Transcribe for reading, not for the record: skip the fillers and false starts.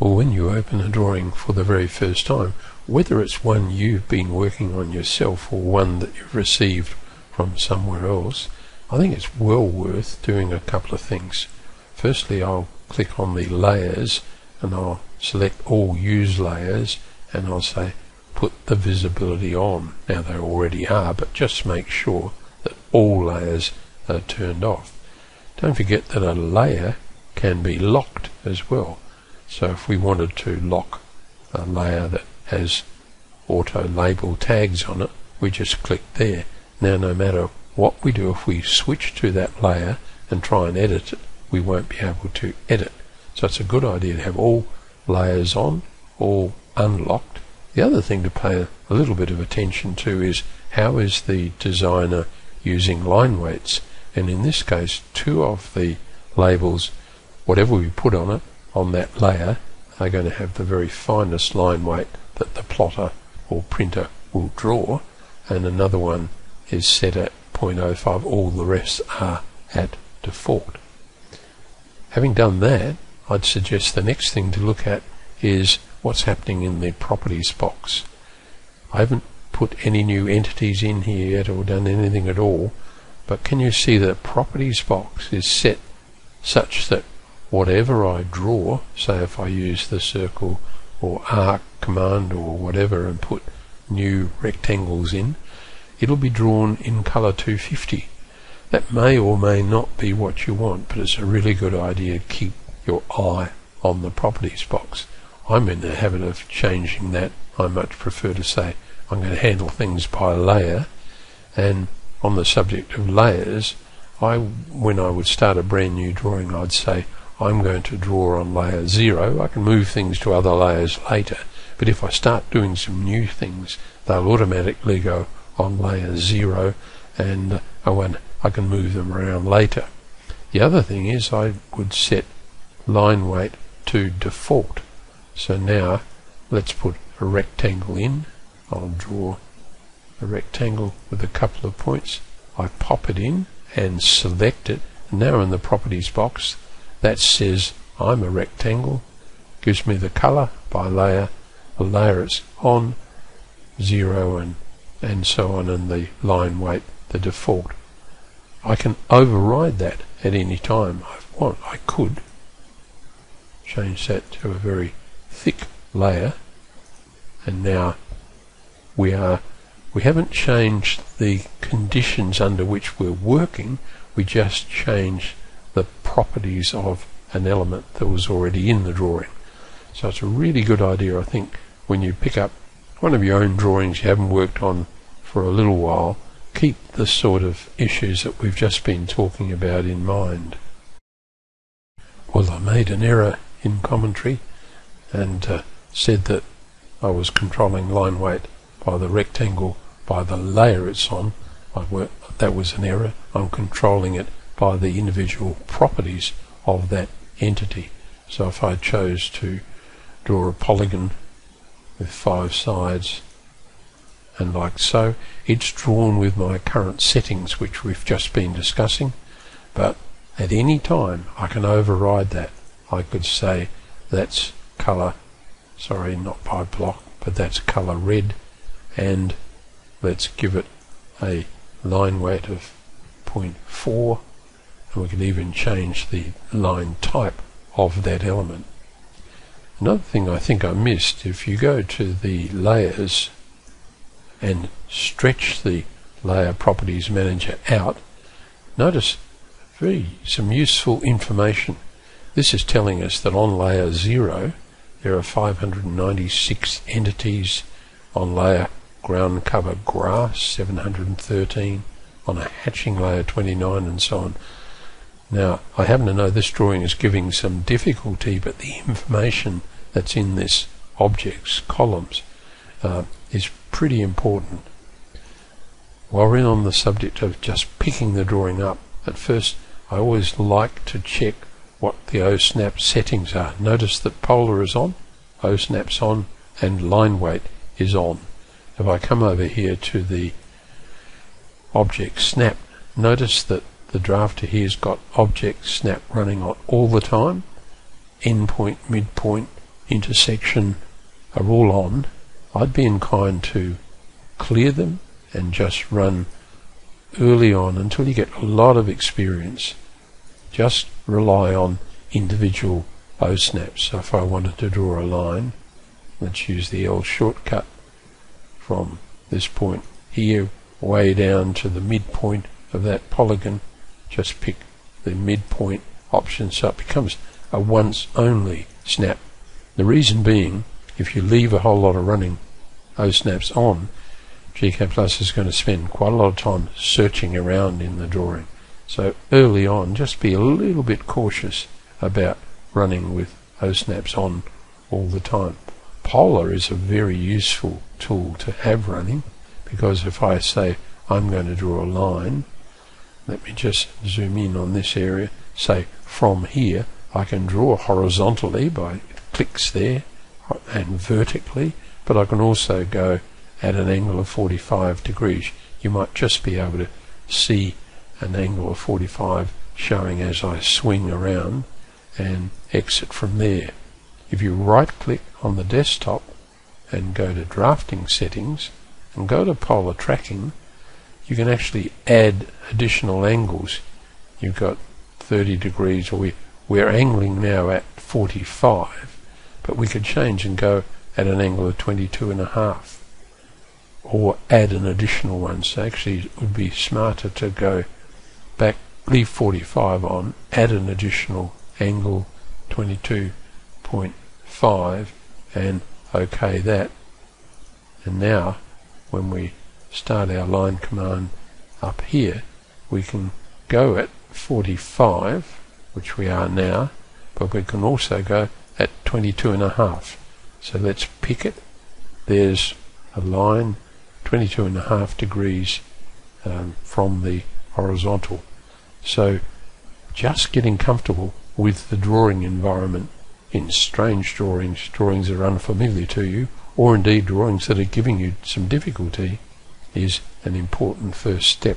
Well, when you open a drawing for the very first time, whether it's one you've been working on yourself or one that you've received from somewhere else, I think it's well worth doing a couple of things. Firstly, I'll click on the layers and I'll select all use layers and I'll say put the visibility on. Now they already are, but just make sure that all layers are turned off. Don't forget that a layer can be locked as well. So if we wanted to lock a layer that has auto label tags on it, we just click there. Now no matter what we do, if we switch to that layer and try and edit it, we won't be able to edit. So it's a good idea to have all layers on, all unlocked. The other thing to pay a little bit of attention to is how is the designer using line weights. And in this case, two of the labels, whatever we put on it, on that layer, are going to have the very finest line weight that the plotter or printer will draw, and another one is set at 0.05. All the rest are at default. Having done that, I'd suggest the next thing to look at is what's happening in the properties box. I haven't put any new entities in here yet or done anything at all, but can you see that properties box is set such that whatever I draw, say if I use the circle or arc command or whatever and put new rectangles in, it'll be drawn in color 250. That may or may not be what you want, but it's a really good idea to keep your eye on the properties box. I'm in the habit of changing that. I much prefer to say I'm going to handle things by layer, and on the subject of layers, when I would start a brand new drawing, I'd say I'm going to draw on layer 0. I can move things to other layers later, but if I start doing some new things, they'll automatically go on layer 0, and I can move them around later. The other thing is I would set line weight to default. So now let's put a rectangle in. I'll draw a rectangle with a couple of points. I pop it in and select it. Now in the properties box, that says I'm a rectangle, gives me the color by layer, the layer it's on, 0 and so on, and the line weight, the default. I can override that at any time I want. I could change that to a very thick layer, and now we haven't changed the conditions under which we're working, we just changed the properties of an element that was already in the drawing. So it's a really good idea, I think, when you pick up one of your own drawings you haven't worked on for a little while, keep the sort of issues that we've just been talking about in mind. Well, I made an error in commentary and said that I was controlling line weight by the rectangle by the layer it's on. That was an error. I'm controlling it by the individual properties of that entity. So if I chose to draw a polygon with 5 sides and like so, it's drawn with my current settings which we've just been discussing, but at any time I can override that. I could say that's color, sorry, not by block, but that's color red, and let's give it a line weight of 0.4, and we can even change the line type of that element. Another thing I think I missed, if you go to the layers and stretch the layer properties manager out, notice some useful information. This is telling us that on layer 0 there are 596 entities, on layer ground cover grass 713, on a hatching layer 29, and so on. Now I happen to know this drawing is giving some difficulty, but the information that's in this objects columns is pretty important. While we're on the subject of just picking the drawing up, at first I always like to check what the OSNAP settings are. Notice that polar is on, OSNAP's on, and line weight is on. If I come over here to the object snap, notice that the drafter here's got object snap running on all the time, end point, midpoint, intersection are all on, I'd be inclined to clear them and just run early on until you get a lot of experience. Just rely on individual O-snaps. So if I wanted to draw a line, let's use the L shortcut from this point here way down to the midpoint of that polygon. Just pick the midpoint option, so it becomes a once only snap. The reason being, if you leave a whole lot of running O-snaps on, gCADPlus is going to spend quite a lot of time searching around in the drawing. So early on, just be a little bit cautious about running with O-snaps on all the time. Polar is a very useful tool to have running, because if I say I'm going to draw a line, let me just zoom in on this area, say from here I can draw horizontally by clicks there and vertically, but I can also go at an angle of 45 degrees. You might just be able to see an angle of 45 showing as I swing around and exit from there. If you right click on the desktop and go to drafting settings and go to polar tracking, you can actually add additional angles. You've got 30 degrees, or we're angling now at 45, but we could change and go at an angle of 22.5, or add an additional one. So actually it would be smarter to go back, leave 45 on, add an additional angle 22.5 and OK that. And now when we start our line command up here, we can go at 45, which we are now, but we can also go at 22.5. So let's pick it. There's a line 22.5 degrees from the horizontal. So just getting comfortable with the drawing environment in strange drawings that are unfamiliar to you, or indeed drawings that are giving you some difficulty, is an important first step.